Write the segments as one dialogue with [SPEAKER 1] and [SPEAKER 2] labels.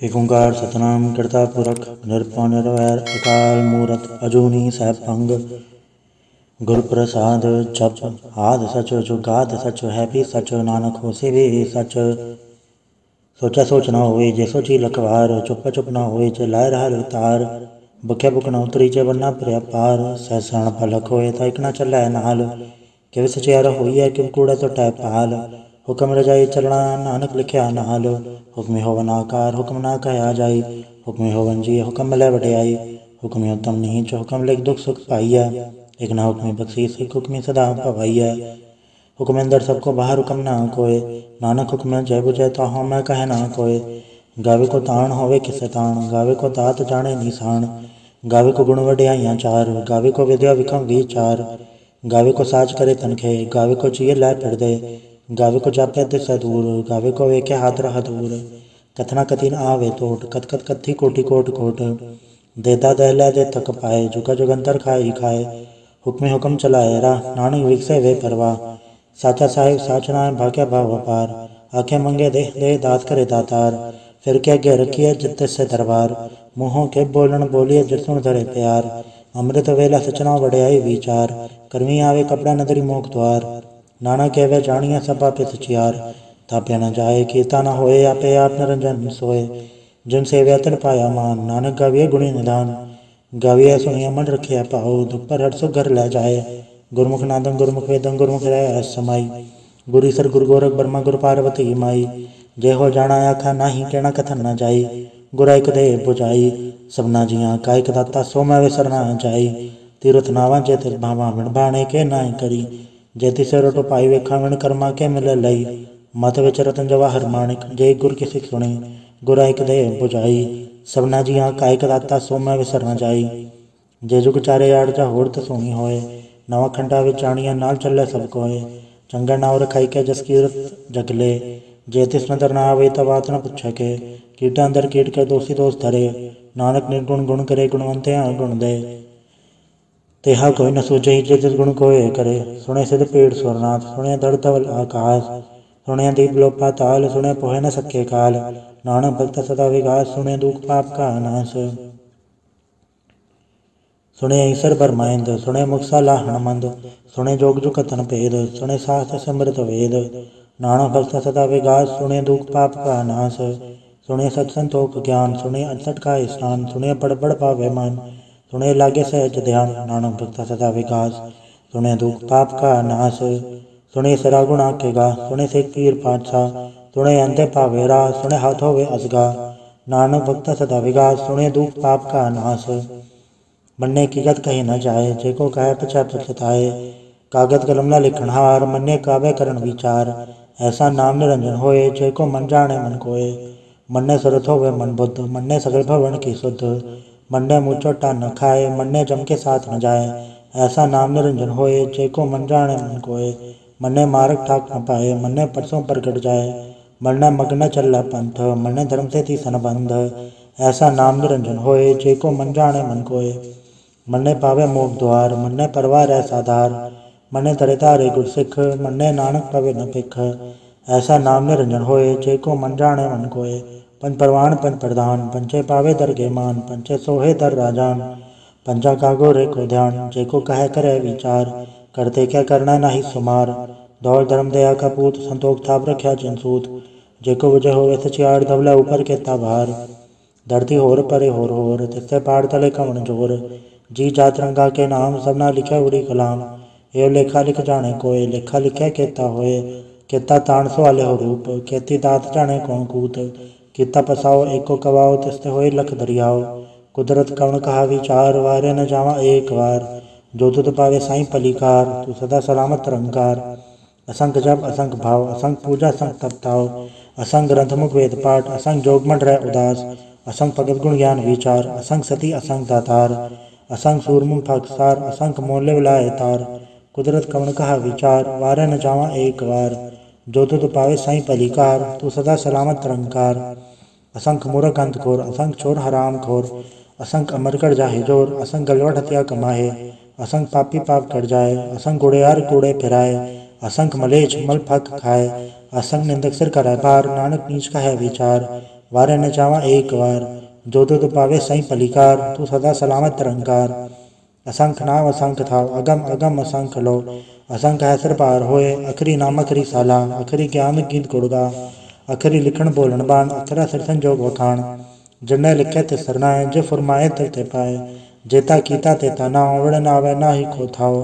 [SPEAKER 1] एक ओंकार सतनाम करता पुरख निरपौ निरवैर अकाल मूरत अजूनी सहभंग गुरु प्रसाद जप आद सच जुगाद सच है भी सच नानक होसे भी सच। सोचा सोच न होए जे सोची लखवार चुप चुप न होए जे लाए रहा तार बख्या बुक न उतरी जे बन्ना प्रिया पार सहसण पलक होए ता एक न चलै नाल किव सचियार होई है किव कूड़ा तो टै पाल हुक्म रजाई चलना नानक लिखिया नाल हुक्मी होवन आकार हुक्म ना कहा जाई हुक्मी होवन जी हुक्म मिलै वडियाई हुक्मी उत्तम नीच हुक्म लिख दुख सुख पाइया एक ना हुक्मी बख्शीस एक हुक्मी सदा भवाइया हुक्म अंदर सबको बाहर हुक्म ना कोय नानक हुक्म जय बुझै ताहु मैं कहे ना कोय गावे को ताण होवे किसे ताण गावे को तात जाने निशान गावे को गुण वडियाइयाँ चार गावे को विद्या विक्रम विचार गावे को साज करे तनखे गावे को चिय लै फिर दे गावे को जापे दिसै दूर गावे को वेखे हाथ रह दूर कथना कथि न आवे तोट कथ कथ कथी कोटि कोट कोट देता दहला दे थक पाए जुगा जुगंतर खाए खाए हुक्मे हुक्म चलाए रा नानक विकसे वे परवाह साचा साहिब साचना भाग्य भाव अपार आखे मंगे दे दे दात करे दातार फिर क्या गे रखिए जित से दरबार मुँहों के बोलन बोलिए जिसुन धरे प्यार अमृत वेला सचना वड़ियाई विचार करमी आवे कपड़ा नदरी मोक द्वार नाना कहवे जानिया सभा पे सचियार ताप्या न जाए कीता न होए आपे आप निरंजन सोए जिन सेव्या तिन पाया मान नानक गाविए गुणी निधान गाविए सुनिया मन रखिया पाओ दुख पर हट सो घर लै जाए गुरमुख नादम गुरमुख वेदम गुरमुख रह समाई गुरी सर गुरु गोरख ब्रह्मा गुरु पार्वती माई जय हो जाना आखा नाही कहना कथन न जाई गुरा एक दे बुझाई सबना जिया कायक दाता सो मैं विसरना जाई तीरथ नावा जे तिर भावा विण बाणे के नाई करी जैति से रोटो पाई वेखा विण कर्मा के मिले लई मत विच रतन जवाहर माणिक जय गुर की सिख सुनी गुरा एक दे बुझाई सबना जिया कायक दाता सो मैं विसर न जाई जे जुग चारे आड़ जा होड़ त सोनी होए नवा खंडा विच आणिया नाल चले सब कोए चंगा नाव रखाई के जस कीरत जगले जे तिस नदर ना आवे त बात न पुछे के कीटा अंदर कीट के दोषी दोष धरे नानक निर्गुण गुण करे गुणवंते गुण दे तेहा कोई न सूझे जे जिस गुण कोय करे सुने सिद्ध पेड़ स्वरनाथ सुने धड़ धवल आकाश सुने दीप लो पाताल सुने पोहे न सके काल नानक भक्त सदा विकास सुने दुख पाप का नाश सुने ईसर बरमाइंद सुने मुक्सा लाहण मंद सुने जोग जु कथन भेद सुने शास्त्र समृत वेद नानक भक्त सदा विकास सुने दुख पाप का नाश सुने सत्संतोख ज्ञान सुने अड़सठ का स्नान सुने बड़ बड़ पावे मान सुने लागे सहज ध्यान नानक भक्त सदा विकास सुने दुख पाप का नाश सुने सरा गुणा के गा सुने से पीर पातशाह सुने अंधे पावेरा सुने हाथ होवे असगा नानक भक्त सदा विकास सुने दुख पाप का नाश मन्ने की गत कही न जाए जेको कहे पछा पछताए कागज कलम ला लिखनहार मन्ने कावे करण विचार ऐसा नाम निरंजन होए जेको मन जाने मन कोय मन्ने सुरत होवे मन बुद्ध मन्ने सगल भवन की शुद्ध मन्ने मुँह चोटा न खाए मन्ने जम के साथ न जाए ऐसा नाम निरंजन होए जेको मन जाने मन कोय मन्ने मार्ग ठाक न पाए मन्ने परसों प्रगट जाए मन्ने मग्न चल पंथ मन्ने धर्म से थी संबंध ऐसा नाम निरंजन होए जेको मन जाने मन कोय मन्ने पावे मोक्ष द्वार मन्ने परवार ऐसा धार मन्ने तरे तारे गुर सिख मन्ने नानक पवे न भिख ऐसा नाम निरंजन होए जेको मन जाने मन कोय पंच परवान पंच प्रधान पंचे पावे दरगे मान पंचे सोहे दर राजान पंचा कागो रे को ध्यान जेको कहे करे विचार करते क्या करना नहीं सुमार दौड़ धर्म दया का पूत संतोख थाप रख्या जिनसूत जेको वजह होवे सचियाड़ धवला ऊपर के ताबार धरती होर परे होर तिस्से पाड़ तले कवन जोर जी जात रंगा के नाम सबना लिखे उड़ी कलाम एव लेखा लिख जाने कोय लेखा लिखे केता होए केता ताण सो आले हो रूप केती दात जाने कौन कूत किता पसाओ एको कवाओ तिस्ते होए लख दरियाओ कुदरत कवन कहा विचार वारे न जावा एक बार जो तुद पावे साईं पलीकार तू सदा सलामत रंकार असंख जप असंख भाव असंख पूजा असंख तपताओ असंख ग्रंथ मुख वेद पाठ असंख जोगमठ रह उदास असंख भगत गुण ज्ञान विचार असंख सती असंख दातार असंख सूरमुन फाकसार असंख मोले विलाए तार कुदरत कवन कहा विचार वारे न जावा एक बार जो तुद पावे साईं पलीकार तू सदा सलामत रंकार असंख मूर्ख अंतखोर असंख चोर हराम खोर असंख अमर कर जाहे जोर असंख गलवट हत्या कमाए असंख पापी पाप कर जाए असंख गुड़ेयार कूड़े फिराए असंख मलेच मल फक खाए असंख निंदक सिर कराए भार नानक नीच का है विचार वारे न चावा एक बार। जो तुध पावे सही पलिकार, तू सदा सलामत निरंकार। असंख नाम असंख थाव, अगम अगम असंख लो। असंख है सिर पार होए, अखरी नाम अखरी साला। अखरी ज्ञान गीत गुड़गा, अखरी लिखण बोलन बाण। अखरा सिर संजोग वखाण, जिन्हें लिखे ते सरनाए। जे फरमाए ते पाए, जेता कीता तेता नाव। वड़ नावे ना ही खो थाओ,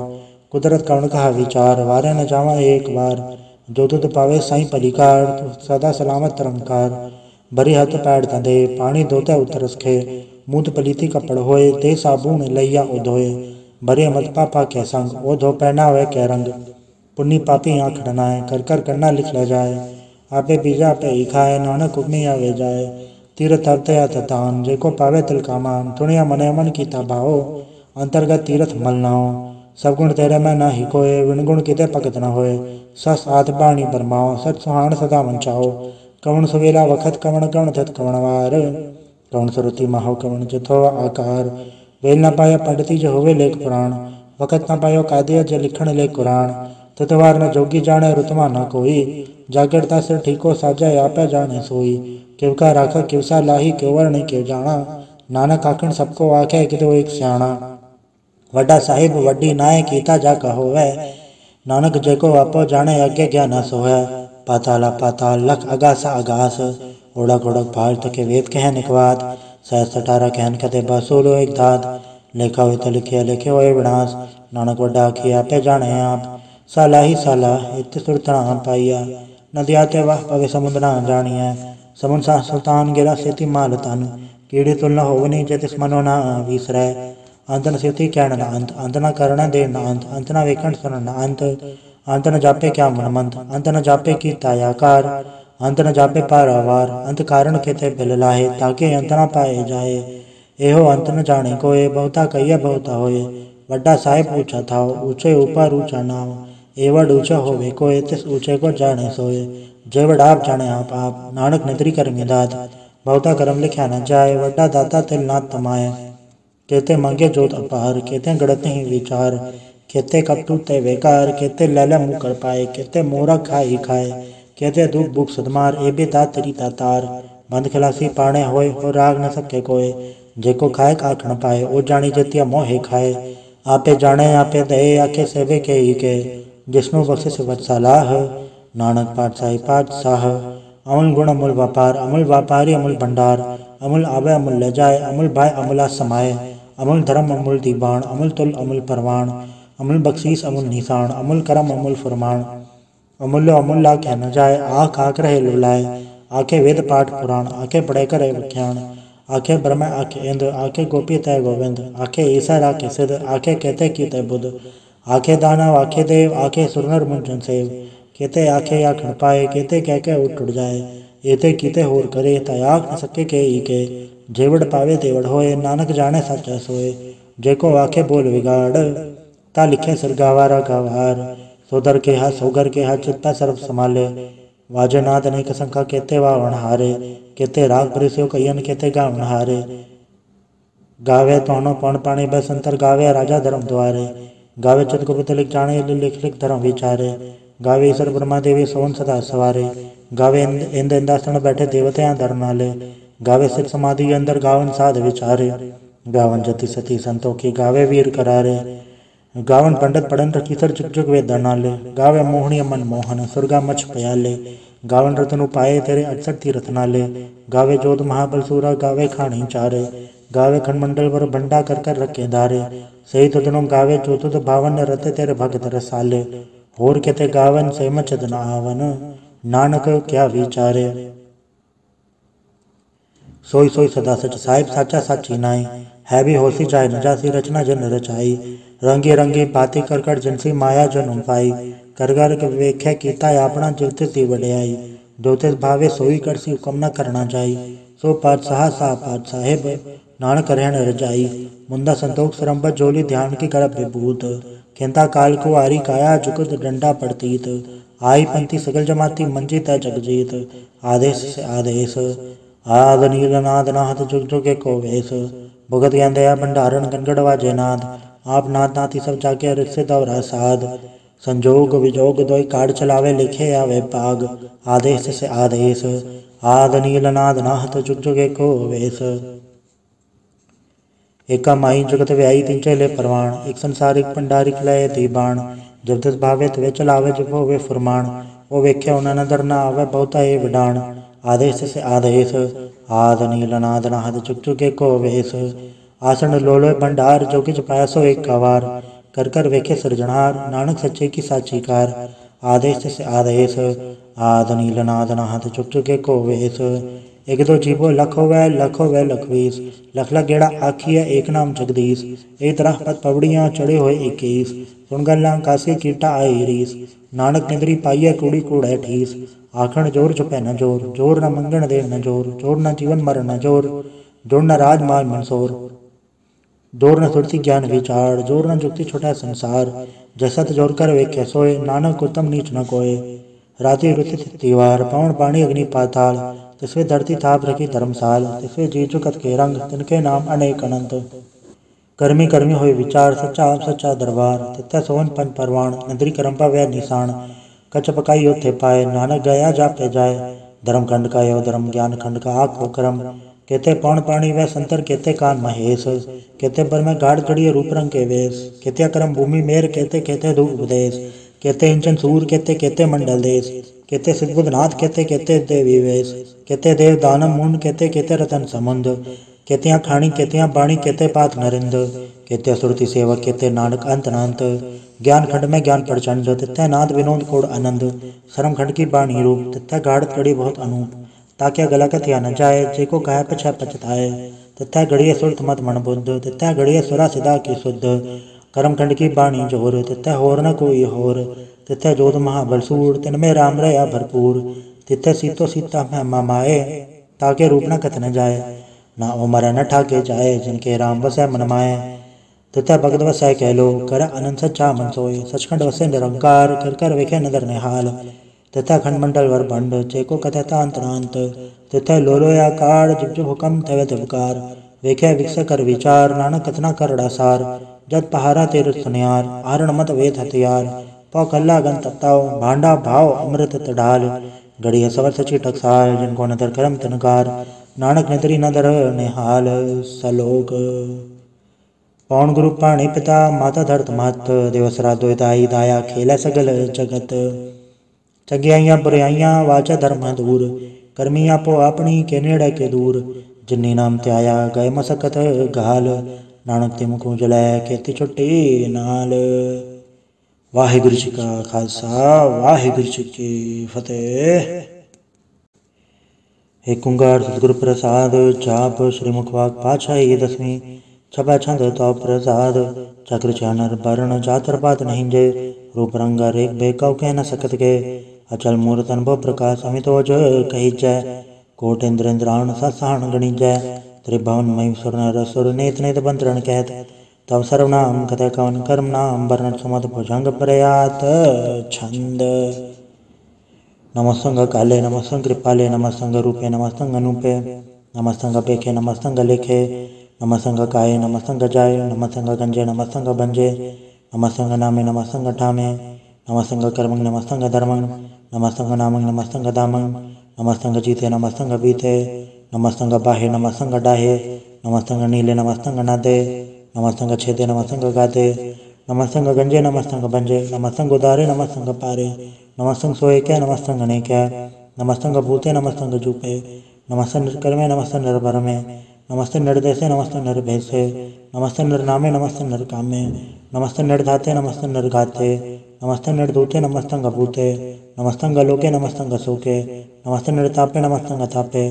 [SPEAKER 1] कुदरत कौन कहा विचार। वारे न जावा एक बार, जो तुध पावे साई पलिकार। तू सदा सलामत निरंकार। बरी हथ पैड़ तंदे, पानी धोते उतरस खे। मूत पलीती कपड़ होए, ते साबुन लैया उधोए। बरे मत पापा कै संग, ओ धो पहना हुए कै रंग। पुन्नी पापी आँख डनाए, कर कर करना लिख ले जाए। आपे बीजा आपे ही खाए, नानक हुक्मी आवे जाए। तीरथ तरते अथ दान, जेको पावे तिल का मान। दुनिया मने मन कीता भाओ, अंतर्गत तीरथ मल नाओ। सब गुण तेरे में ना ही कोय, विण गुण किते भगत न होए। सस आत बाणी बरमाओ, सच सुहान सदा मंचाओ। कवण सवेला वखत, कवण कवण थत कवण वार। कवण सुरति माहो, कवण जथो आकार। वेल न पाया पंडिती जो होवे लेख पुराण। वखत न पायो कादिया जो लिखण ले कुरान। ततवार न जोगी जाने, रुतमा न कोई। जागरता सिर ठीको साजा, आपे जाने सोई। किव का राखा किव सा लाही, क्यों वर्णि क्यों जाना। नानक आखण सबको आखे, कितो एक स्याणा। वड्डा साहिब वड्डी नाय, कीता जा कहोवै। नानक जेको आपो जाने, अगे ज्ञान सोहै। पाताला पाताल, लख अगासा अगास। ओढ़क ओढ़क भाल तके वेद कह निकवात। सहस 18 कहन कते बसूलो एक दात। लेखा हुई तो लिखे, लिखे होए विनाश। नानक वड्डा आखी आपे जाने आप। साला ही साला इत सुरतना पाइया। नदिया ते वाह पवे समुद्र ना जानिया। समुन सा सुल्तान गिरा सेति माल तन। कीड़ी तुलना होवनी, जे तिस मनो ना विसरै। अंत न सिवती कहण न अंत, अंत न करण दे न अंत। अंत न वेखण सुनन न अंत, अंत न जापे क्या मन मंत। अंत न जापे की तायाकार, अंत न जापे पारावार। अंत कारण केते बिल लाहे, ताके अंत न पाए जाए। एहो अंत न जाने कोय, बहुता कहिए बहुता होए। वड्डा साहिब ऊंचा थाओ, ऊंचे ऊपर ऊंचा नाव। एवड ऊंचा होवे कोय, तिस ऊंचे को जाने सोए। जेवड आप जाने आप, नानक निद्री करमी दात। बहुता करम लिख्या न जाए, वड्डा दाता तिल ना तमाए। केते मंगे जोत अपार, केते गड़त ही विचार। केते कपटू ते बेकार, केते लैले मुँह कर पाए। केते मोरा खाई खाए, केते दुख बुख सदमार। एबे दात तेरी दातार, बंद खिलासी पाणे होए। हो राग न सके कोय, जेको खाए आख न पाए। ओ जानी जतिया मोहे खाए, आपे जाने आपे दे। आखे सेवे के ही के, जिसनु बख्शिस वत्सलाह। नानक पातशाही पातशाह, अमूल गुण अमूल व्यापार। अमूल व्यापारी अमूल भंडार, अमूल आवे अमूल ले जाए। अमूल भाई अमूला समाये, अमूल धर्म अमूल दीवान। अमूल तुल अमूल परवान, अमूल बख्शीस अमूल निशान। अमूल करम अमूल फरमान, अमूल्य अमूल आख्या न जाए। आख आख रहे लुलाए, आखे वेद पाठ पुराण। आखे पढ़े करे व्याख्यान, आखे ब्रह्म आखे इंद्र। आखे गोपी तय गोविंद, आखे ईसर आखे सिद्ध। आखे कहते की तय बुद्ध, आखे दानव आखे देव। आखे सुरनर मुंजन सेव, केते आखे आखण पाए। केते कह के उठ जाए, एते कीते होर करे। तय आख न सके के ही के, जेवड़ पावे तेवड़ होए। नानक जाने सच्चा सोए, जेको आखे बोल विगाड़। ता लिखे सिर गावारा गावार, सोदर के हा सोगर के हा। चित्ता सर्व संभाले, वाजे नाद अनेक संख्या। केते वावण हारे, केते राग परिस्यो कयन। केते गावण हारे, गावे तोनो पौन पाणी बसंतर। गावे राजा धर्म द्वारे, गावे चित गुप्त लिख जाने। लिख लिख धर्म विचारे, गावे ईश्वर ब्रह्मा देवी सोन सदा सवारे। गावे इंद इंदासन बैठे देवते धर नाले। गावे सिर समाधि अंदर, गावन साध विचारे। गावन जति सती संतोखी, गावे वीर करारे। गावन पंडित पढ़न रखी सर जुग जुग वे दनाले। गावे मोहनी मन मोहन, सुरगा मछ पयाले। गावन रतन उपाय तेरे 68 तीरथ नाले। गावे जोध महाबल सूरा, गावे खानी चारे। गावे खंडमंडल वर भंडा कर कर रखे धारे। सही तुदनो गावे जो तुद भावन, रते तेरे भगत रसाले। होर केते गावन से मचद न आवन, नानक क्या विचारे। सोई सोई सदा सच, साहिब साचा साची नाई। है भी होसी चाहे न जासी, रचना जन रचाई। रंगी रंगी बाती कर कर, जिनसी माया जन पाई। कर कर वेख्या कीता आपना, जिवते सी वड्याई। जोते भावे सोई करसी, हुक्म न करना जाई। सो पातशाह सा पात साहिब, नानक रहन रजाई। मुंदा संतोख सरम्बत जोली, ध्यान की करब विभूत। खेता काल को आरी काया, जुगत डंडा पड़तीत। आई पंथी सगल जमाती, मंजी तय जगजीत। आदेश से आदेश, आद नील नाद नाथ। जुग जुग एको वेश, भुगत ज्ञान दया भंडारण। गनगढ़ वाजे नाद, आप नाथ नाथी सब जाके। रिश्ते दौरा साध, संजोग विजोग दोई। काट चलावे लिखे आवे पाग, आदेश से आदेश। आद नील नाद नाहत जुग जुगे को वेश। एका माई जगत व्याई तीन चले परवाण, एक संसारिक पंडारिक लय दी बाण। जब दस भावे तवे चलावे जब होवे फुरमाण, वो वेख्या उन नदर न आवे बहुता ए विडाण। आदेश से आदेश आद नील नाद नाहत जुग जुगे को वेश। आसन लोलो भंडार जो किच पाया सो एक कवार, कर कर वेखे सृजनहार नानक सच्चे की साची कार। आदेश से आदेश आद नील नाद नाहत जुग जुगे को वेश। एक दो जीवो लख होवै लखवीस, लख लख गेड़ा आखिया एक नाम जगदीश। एक तरह पत पवड़ियाँ चढ़े हुए 21, सुन गल्लां कासी कीटा आई रीस। नानक निंदरी पाइया कूड़ी कूड़ै ठीस, आखण जोर चुपै न जोर, जोर न मंगण दे न जोर, जोर न जीवन मरण न जोर, जोर न राज माल मनसोर, जोर न सुरति ज्ञान विचार, जोर न जुक्ति छुटै संसार। जसत जोर कर वेख्या सोय, नानक उत्तम नीच न कोय। राति रुति तिवार पवन पानी अग्नि पाताल, तिसवे धरती थाप रखी धर्मसाल। तिसवे जी जुगत के रंग, तिनके नाम अनेक अनंत। कर्मी कर्मी होय विचार, सच्चा आप सच्चा दरबार। तित्थै सोवन पंच परवाण, नदरी करम्पा वै निशान। कच पकाई योथे पाए, नानक गया जापे जाए। धर्म खंड का यो धर्म, ज्ञान खंड का आखो करम। केते पौन पाणी वै संतर, केते कान महेश। केते पर में गाढ़ गढ़िय रूप रंग के वेश। केते करम भूमि मेर, केते केते दु उपदेश। केते इंचन सूर, केते केते मंडल देश। केते सिद्धबुद्धनाथ, केते केते देवी वेश। केते देव दानम मुंड, केते केते रतन समुंद। केतिया खाणी केतिया बाणी, केते पात नरिंद। केते सुरति सेवक, केते नानक अंत अनंत। ज्ञान खंड में ज्ञान प्रचंड, तिथै नाद विनोद कोड आनंद। शर्म खंड की बाणी रूप, तिथै गाढ़ कड़ी बहुत अनूप। ताक्या गला कथिया न जाए, जेको कहे पछै पछताए। तिथै गढ़िय सुरत मत मन बुद्ध, तिथै गढ़िय सुरा सिदा की शुद्ध। कर्म खंड की बाणी जोर, तिथै होर न कोई होर। तिथै जोध महाबलसूर, तिनमें राम रया भरपूर। तिथै सीतो सीता महिमा माए, ताके रूप न कथ न जाए। ना उमर न ठाके जाए, जिनके राम वसै मन माए। तिथै भगत वसै कह लो, कर अनंत सच्चा मन सोय। सचखंड वसै निरंकार, कर कर वेखे नदर निहाल। तिथै खंड मंडल वर भंड, चेको कथै तांत नांत। तिथै लोलो आकार, जिब जिब हुकम तवे तिबकार। वेखे विकस कर विचार, नानक कथना करड़ा सार। जद पहारा तेर सुनियार, आरण मत वेद हथियार। पौ कल्ला गन तपताओ, भांडा भाव अमृत तडाल। गढ़िया सवर सची टकसाल, जिनको नदर करम तनकार। नानक निदरी नदर निहाल सलोक। पौन गुरु पाणी पिता, माता धरत महत। दिवसरा दुदाई दाया, खेलै सगल जगत। चगियाइयां बुराइयां, वाचा धर्म दूर। कर्मियां पो अपनी, के नेड़े के दूर। जिन्नी नाम त्याया, गए मसकत गाल। नानक तिम कूंजलै, केती छुट्टी नाल। वाहिगुरु जी का खालसा, वाहिगुरु जी की फतेह। एक ओंकार सतगुरु प्रसाद, जाप श्री मुखवाक पातशाही 10वीं। छपा छंद तो प्रसाद, चक्र चानर वर्ण जातर पात नहीं जे। रूप रंग रेख बेकौ कह न सकत के। अचल मूर्त अनुभव प्रकाश, अमितोज कही जय। कोट इंद्र इंद्राण ससाहन गणिजय। त्रिभुवन मई सुर नर सुर, नेत नेत बंतरण कहत। तब सर्वनाम कथय कवन, कर्म नाम वर्ण सुमत भुजंग प्रयात छंद। नमस्तंग काले नमस्तंग कृपाले, नमस्तंग रूपे नमस्तंग अनूपे। नमस्तंग पेखे नमस्तंग लेखे, नमस्तंग काये नमस्तंग जाय। नमस्तंग गंजे नमस्तंग भंजे, नमस्तंग नामे नमस्तंग ठामे। नमस्तंग कर्मंग नमस्तंग धर्मंग, नमस्तंग नामंग नमस्तंग धामंग। नमस्तंग जीते नमस्तंग बीते, नमस्तंग बाहे नमस्तंग डाहे। नमस्तंग नीले नमस्तंग नादे, नमस्तंग छेदे नमस्तंग गादे। नमस्तंग गंजे नमस्तंग भंजे, नमस्तंग उदारे नमस्तंग पारे। नमस्तंग सोए क्या नमस्तंग ने क्या, नमस्तंग भूते नमस्तंग जूपे। नमस्तंग निर्कर्मे नमस्तंग निर्भरमे, नमस्ते निर्देशे नमस्ते निर्भेषे। नमस्ते निर्नामे नमस्ते निर्कामे, नमस्ते निर्धाते नमस्ते निर्घाते। नमस्ते निर्धूते नमस्तंग भूते, नमस्तंग लोके नमस्तंग शोके। नमस्ते निर्तापे नमस्तंग तापे,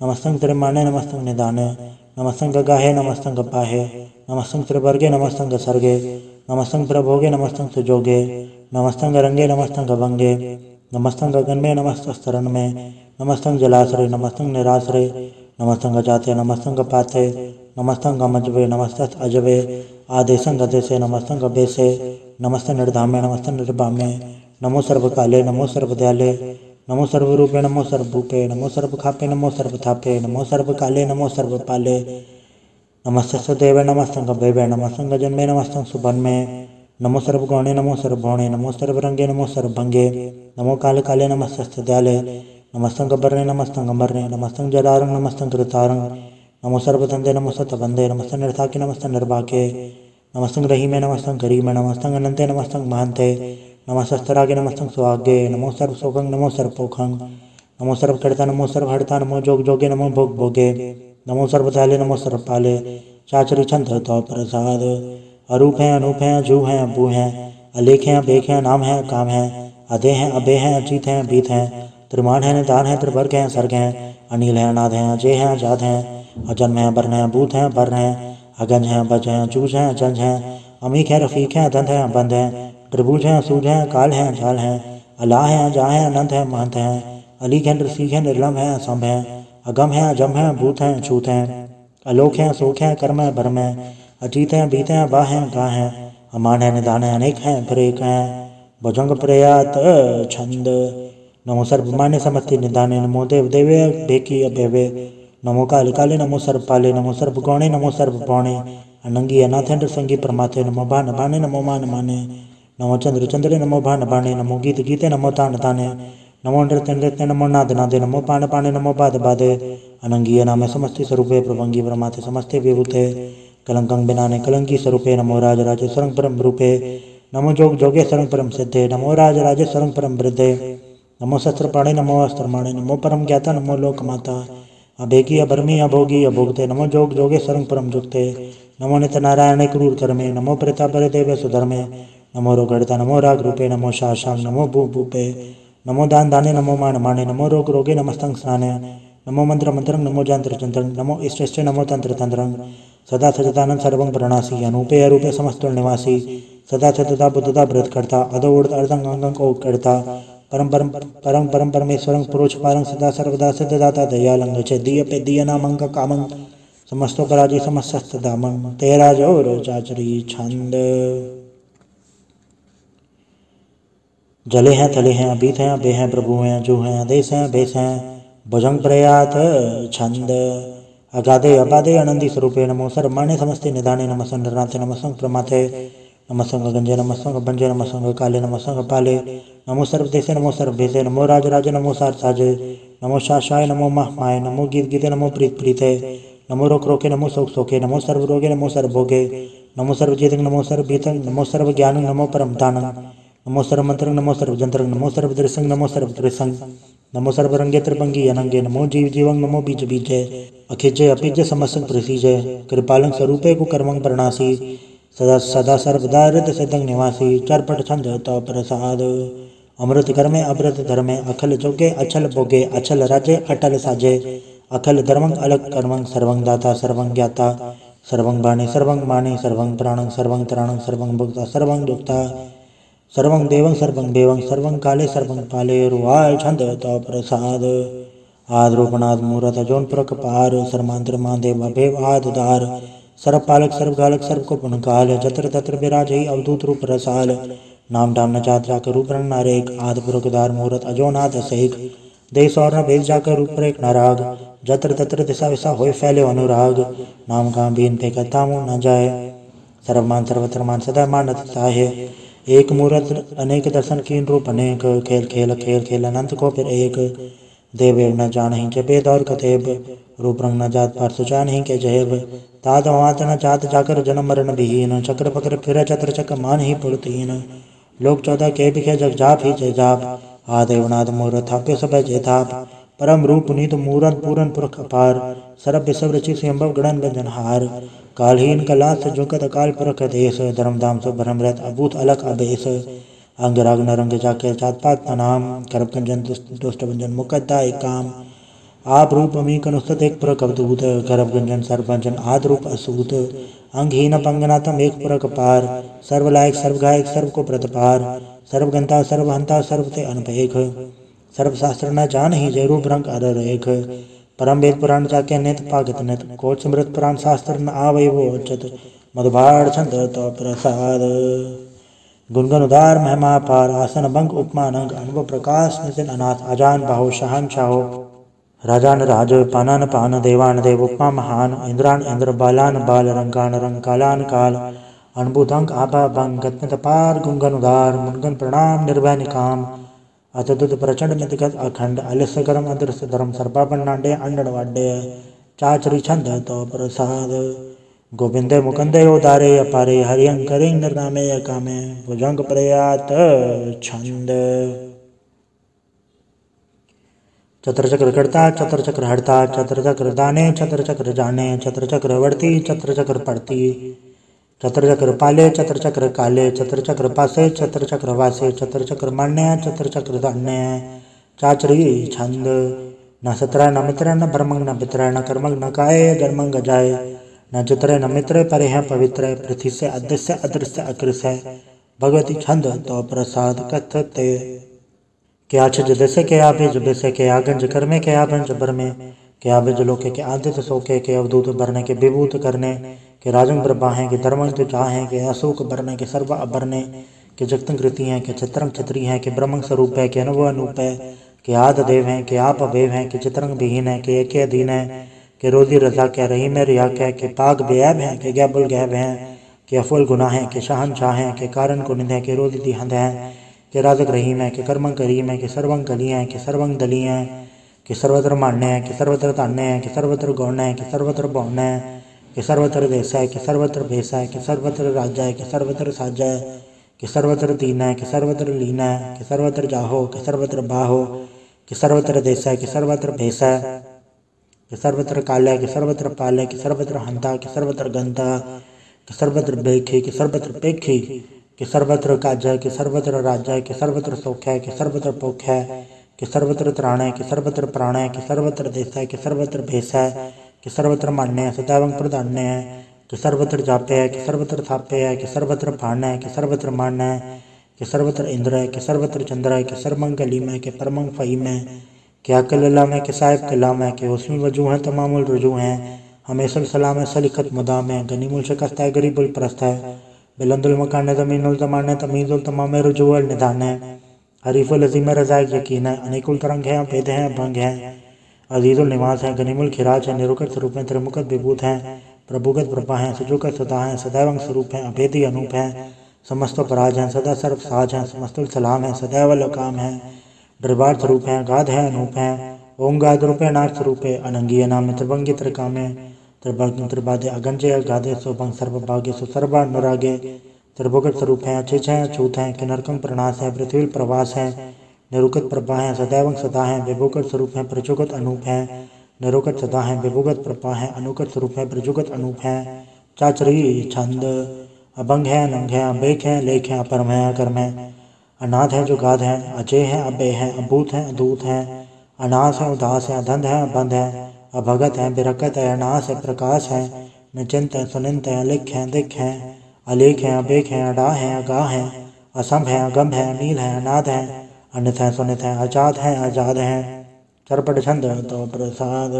[SPEAKER 1] नमस्तंग त्रिमाने नमस्तंग निदाने। नमस्तंग गाहे नमस्तंग पाहे, नमस्तंग त्रिवर्गे नमस्तंग सर्गे। नमस्तंग प्रभोगे नमस्तंग सुजोगे, नमस्तंग रंगे नमस्तंग भंगे। नमस्तंग गगन में नमस्तस्तरण में, नमस्तंग जलाश्रय नमस्तंग निराश्रय। नमस्तंग जाते नमस्तंग पाथे, नमस्तंग अमजवे नमस्तस्त अजवे। आदेशंग अदेशे नमस्तंग बेसे, नमस्ते निर्धामे नमस्ते निर्भामे। नमो सर्वकाले नमो सर्वदयाले, नमो सर्वरूपे नमो सर्वभूपे। नमो सर्वखापे नमो सर्वथापे, नमो सर्वकाले नमो सर्वपाले। नमस्ते सदेव नमस्तंग भैवे, नमस्तंग जन्मे नमस्तंग सुभन्मे। नमो सर्वगौणे नमो सर्वभौणे, नमो सर्वरंगे नमो सर्वभंगे। नमो काले काले नमस्तस्य दयाले, नमस्तं गब्बर्णे नमस्तं गंबर्णे नमस्तं जलारं नमस्तं कृतारं नमो सर्वतंदे नमो सतबंदे नमस्तं निर्थाके नमस्तं निर्भाके नमस्तं रहीमे नमस्तं करीमे नमस्तं अनंते नमस्तं महंते नमस्तरागे नमस्तं सुहागे नमो सर्वसोखं नमो सर्वपोखं नमो सर्वकर्ता नमो सर्वहर्ता नमो जोग जोगे नमो भोग भोगे नमो सर्वताले नमो सर्वपाले चाचरी छंद तो प्रसाद अरूप हैं अनूप हैं अजू हैं अबू हैं अलेख हैं अबेख हैं नाम हैं काम हैं अधे हैं अबे हैं अजीत हैं बीत हैं त्रिमान हैं निदान हैं त्रिवर्ग हैं सर्ग हैं अनिल हैं अनाथ हैं अजय हैं आजाद हैं अजन्म हैं बर्ण हैं भूत हैं बर्ण हैं अगंज हैं बज हैं अजूज हैं अजंज हैं अमीक हैं रफीक हैं अदंत हैं बंद हैं त्रिभुज हैं असूज हैं काल हैं जाल हैं अलाह हैं अजा हैं अनंत हैं महंत हैं अलीक हैं रसीक हैं निर्लम हैं असंभ हैं अगम हैं अजम हैं भूत हैं अछूत हैं अलोक हैं अशोक हैं कर्म हैं भरम हैं अजीत हैं बीत हैं बा हैं गा हैं अमान है निदान है अनेक हैं फिर एक हैं भुजंग प्रयात छंद नमो सर्वमान्य समस्ति निदाने नमो देव देवे बेकी अभेवे नमो काले काले नमो सर्वपाले नमो सर्वगौणे नमो सर्वपौणे अनंगी अनाथ संगी परमाथे नमो भान भाने नमो मान माने नमो चंद्र चंद्रे नमो भान भाने नमो गीत गीते नमो तान ताने नमो नृत्य नृत्य नमो नाद नादे नमो पान पाने नमो बाद बादे अनंगी नामे समस्ति स्वरूपे प्रभंगी परमाथे समस्ते विभूते कलंकं बिनाने कलंकी स्वरूपे नमो राज राजे सरंग परम रूपे नमो जोग जोगे सरंग परम सिद्धे नमो राज राजे सरंग परम वृद्धे नमो शस्त्र पाणे नमो अस्त्र माणे नमो परम ज्ञाता नमो लोक माता अभेगी अभरमी अभोगी अभोगते नमो जोग जोगे सरंग परम जुगते नमो नित्य नारायण क्रूर कर्मे नमो प्रताप देवे सुधर्मे नमो रोगड़ता नमो राग रूपे नमो शाशांग नमो भू भूपे नमो दान दाने नमो मान माने नमो रोग रोगे नमस्तंग स्नाने नमो मंत्र मंत्रं नमो जंत्र जंत्रं नमो इष्ट इष्ट नमो तंत्र तंत्रं सदा सजतानंद सर्वं प्रणासी अनूपे अरूपे समस्तुल निवासी सदा सतता बुद्धता व्रत करता अदो उड़त अर्धं अंगं को करता परम परम परम परम परमेश्वरं पुरुष पारं सदा सर्वदा सिद्धदाता दयालंग च दिय पे दिय नामंग कामं समस्तो पराजय समस्त दामं तेरा जोर चाचरी छंद जले हैं थले हैं अभीत हैं अबे हैं प्रभु हैं जो हैं आदेश हैं बेस हैं भुजंग प्रयात छंद अगाधे अबाधे आनंदी स्वरूपे नमो सर्वमान्य समस्ते निधाने नमस्तं नरनाथे नमस्तं प्रमाथे नमस्तं गंजे नमस्तं भंजे नमस्तं काले नमस्तं पाले नमो सर्वदेशे नमो सर्वभेसे नमो राज राजे नमो सार साजे नमो शाशाय नमो महामाय नमो गीत गीते नमो प्रीत प्रीते नमो रोक रोके नमो शोक शोके नमो सर्वरोगे नमो सर्वभोगे नमो सर्वजीतंग नमो सर्वभीतंग नमो सर्वज्ञानं नमो परम दानं नमो सर्वमंत्रं नमो सर्वजंत्रं नमो सर्वदृशं नमो सर्वदृशं नमो सर्वरंगे त्रिभंगी अनंगे नमो जीव जीवं नमो बीज बीजे अखिजे अपिजे समस्त प्रसीजे कृपालं स्वरूपे कुकर्मं प्रणासी सदा सदा सर्वदा हृदय सिद्धं निवासी चरपट छंद तो प्रसाद अमृत कर्मे अमृत धर्मे अखल जोगे अचल भोगे अचल राजे अटल साजे अखल धर्मं अलग कर्मं सर्वं दाता सर्वं ज्ञाता सर्वं बाणे सर्वं माने सर्वं प्राणं सर्वं त्राणं सर्वं भुक्ता सर्वं दुक्ता सर्वं देवं सर्वं देवं सर्वं काले सर्वं पाले रुवाल छंद तो प्रसाद आद्रूपनाद मूरत जोन प्रक पार सर्मांतर महादेव अभेव आधार सर्वपालक सर्वकालक सर्व को पुनकाल जत्र तत्र विराज ही अवधूत रूप रसाल नाम डाम न जात जाकर रूप रंग नारेक आद पुरखदार मूरत अजोनाथ सहिक देश और न भेद जाकर रूप रेख नाराग जत्र तत्र दिशा विशा होए फैले अनुराग नाम का बीन पे कहता मुँह न जाए सर्वमान सर्वधर्मान सदा मानत ताहे एक मूरत अनेक दर्शन कीन रूप अनेक खेल खेल खेल खेल अनंत को फिर एक देव न जान ही के भेद और कतेब रूप रंग न जात पार सुजान ही के जहेब तात वात न जात जाकर जन्म मरण विहीन चक्र पक्र फिर चत्र चक मान ही पुरतीन लोक 14 के बिखे जग जाप ही जय जाप आदेवनाथ मूरत थाप्य सब जय थाप परम रूप पुनीत मूरत पूरन पुरख अपार सरब विसव रचि स्वयंभव गणन बंधन हार कालहीन कलास जुगत अकाल पुरख देश धर्मधाम सो भरम रहत अभूत अलग अबेस अंग राग नरंग जाके जात पात का नाम करप कंजन दुष्ट भंजन मुकद्दा एक काम आप रूप अमी कनुस्तत एक पुरख अवधूत करप गंजन सर्वभंजन आद रूप असूत अंगहीन पंगनातम एक पुरख पार सर्वलायक सर्वगायक सर्व को प्रतपार सर्वगंता सर्वहंता सर्वते अनपेख सर्वशास्त्र न जान ही जय रूप रंग अर रेख परम वेद पुराण जाके नित पागत नित कोट समृत पुराण शास्त्र न आवय वो उच्चत मधुभाड़ छंद तो प्रसाद गुणगन उदार महिमा पार आसन भंग उपमान अंग अनुभव प्रकाश नितिन अनाथ अजान बाहो शहन शाहो राजान राज पानान पान देवान देव उपमा महान इंद्रान इंद्र बालान बाल रंगान रंग कालान काल अनुभुत अंग आभा भंग गतमित पार गुणगन उदार मुनगन प्रणाम निर्भय निकाम अतदुत प्रचंड मितगत अखंड अलिस गरम अदृश्य धर्म सर्पा पन्नाडे अंडण वाड्य चाचरी छंद तो प्रसाद गोविंदे मुकुंदे उदारे अपारे हरियंकरे निर्नामे अकामे भुजंग प्रयात छंद चतर चक्र करता चतर चक्र हड़ता चतर चक्र दाने चतर चक्र जाने चतर चक्र वर्ती चतर चक्र पड़ती चतर चक्र पाले चतर चक्र काले चतर चक्र पासे चतर चक्र वासे चतर चक्र मान्य चतर चक्र दान्य चाचरी छंद न सत्र न मित्र न ब्रह्मंग न पित्र न कर्मंग न काय जन्मंग जाय न चित्र न मित्र परे है पवित्र पृथ्वी से अदृश्य अदृश्य अकृष्य भगवती छंद तो प्रसाद कथते क्या छज दसे के आभे जबसे के आगंज कर्मे के आभंज बरमे के आभज लोके के आदित्य सोके के अवधूत बरने के विभूत करने के राजंग ब्रह्मा है के धर्मंग तो चाहे के अशोक बरने के सर्व अबरने के जगतंग कृति हैं के चित्रंग छत्री हैं के ब्रह्मंग स्वरूप है के अनुभव अनूप है के आद देव हैं के आप अवेव हैं के चित्रंग विहीन है के एक अधीन है के रोजी रजा के रही में रिया के पाग बेऐब हैं के गैबुल गैब हैं के अफुल गुनाह हैं के शहनशाह हैं के कारण को निंद है के रोजी दिहंद हैं के राजक रहीम है के कर्मंग करीम है के सर्वंग कली हैं के सर्वंग दली हैं कि सर्वत्र मान्य है कि सर्वत्र तान्य है कि सर्वत्र गौण है कि सर्वत्र बौन है कि सर्वत्र देश है कि सर्वत्र भेष है कि सर्वत्र राज्य है कि सर्वत्र साज है कि सर्वत्र दीन है कि सर्वत्र लीन है कि सर्वत्र जाहो कि सर्वत्र बाहो कि सर्वत्र देश है कि सर्वत्र भेष है कि सर्वत्र काल है कि सर्वत्र पाल है कि सर्वत्र हंता कि सर्वत्र गंता कि सर्वत्र बेखी कि सर्वत्र पेखी कि सर्वत्र काज है कि सर्वत्र राज्य है कि सर्वत्र सौख है कि सर्वत्र पोख है कि सर्वत्र त्राण है कि सर्वत्र प्राण है कि सर्वत्र देश है कि सर्वत्र भेष है कि सर्वत्र मान्य है सदैवं प्रधान्य है कि सर्वत्र जापे है कि सर्वत्र थापे है कि सर्वत्र भान है कि सर्वत्र मान है कि सर्वत्र इंद्र है कि सर्वत्र चंद्र है कि सर्वंग कलीम है कि परमंग फहीम है कि अकल्ला में कि साहिब कलाम है कि उसमें वजू हैं तमामुल रुजू हैं हमेशा सलाम है सलिखत मुदाम है गनीमुल शिकस्त है गरीबुल प्रस्त है बिलंदुल मकान है ज़मीनुल ज़मान है तमीज़ुल तमाम है रुजूअल निदान है हरीफुल अज़ीम रज़ाक यकीन है अनेकुल तरंग है भेद हैं भंग हैं अजीज़ुल निवास है गनीमुल खिराज है निरुकत स्वरूप है त्रिमुखत विभूत हैं प्रभुगत प्रभा हैं सजुकत सदा हैं सदैवंग स्वरूप हैं अभेदी अनूप हैं समस्त पराज हैं सदा सर्व साज हैं समस्तुल सलाम है सदैव लकाम है दरबार स्वरूप हैं गाध है अनूप हैं ओम गाध रूपे नाथ स्वरूपे अनंगीय नाम त्रिभंगी त्रिकामे त्रिबादे अगंजे गाधे सोभंग सर्वभागे सुसर्वा अनुरागे त्रिभुगत स्वरूप हैं अचिच हैं अछूत हैं कि नरकंग प्रणास है पृथ्वी प्रवास है निरुकत प्रभा है सदैवंग सदा है विभुगत स्वरूप हैं प्रचुगत अनूप है निरुकत सदा है विभुगत प्रभा है अनुकत स्वरूप है प्रचुगत अनूप है चाचरी छंद अभंग है अनंग है अबेक है लेख है अपरम है अकर्म है अनाथ है जो गाध है अजय है अबे है अभूत है अदूत है अनास है उदास है अधंध है अबंध है अभगत है बिरकत है अनास है प्रकाश है निचिंत है सुनिंत है लिख है दिख है अलेख है अबेक है अडा है अगाह है असंभ है अगम है अनील है अनाद है अनित है सुनित है अजाद है आजाद है चरपट छंद तो प्रसाद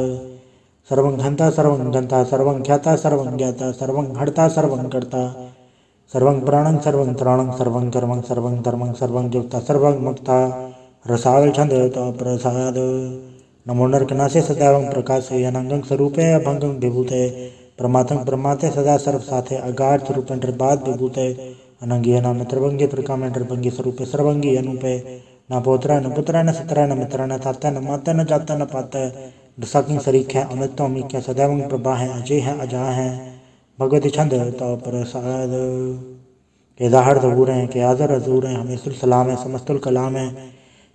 [SPEAKER 1] सर्वं घंता सर्वं गंता सर्वं ख्याता सर्वं ज्ञाता सर्वं हड़ता सर्वं कर्ता सर्वं प्राणं सर्वं त्राणं सर्वं कर्मं सर्वं धर्मं सर्वं युक्ता सर्वं मुक्ता रसावल छंद तो प्रसाद नमो नरकनासे सदैवं प्रकाशे अनंगं स्वरूपे अभंगं विभूते प्रमातंग प्रमाते सदा सर्व साथे अगाध स्वरूप निर्बाध विभूते अनंगी नाम त्रिभंगी त्रिकाम निर्भंगी स्वरूपे सर्वंगी अनुपे न पोत्रा न पुत्रा न सत्रा न मित्रा न ताता न माता न जाता न पाता दसाकिंग शरीक है अमित अमिक है सदैवं प्रभा है अजय है अजा है भगवती छंद तो प्रसाद के दाहर दबूर हैं के आज़र अजूर हैं हमेशुल सलाम है समस्तुल कलाम है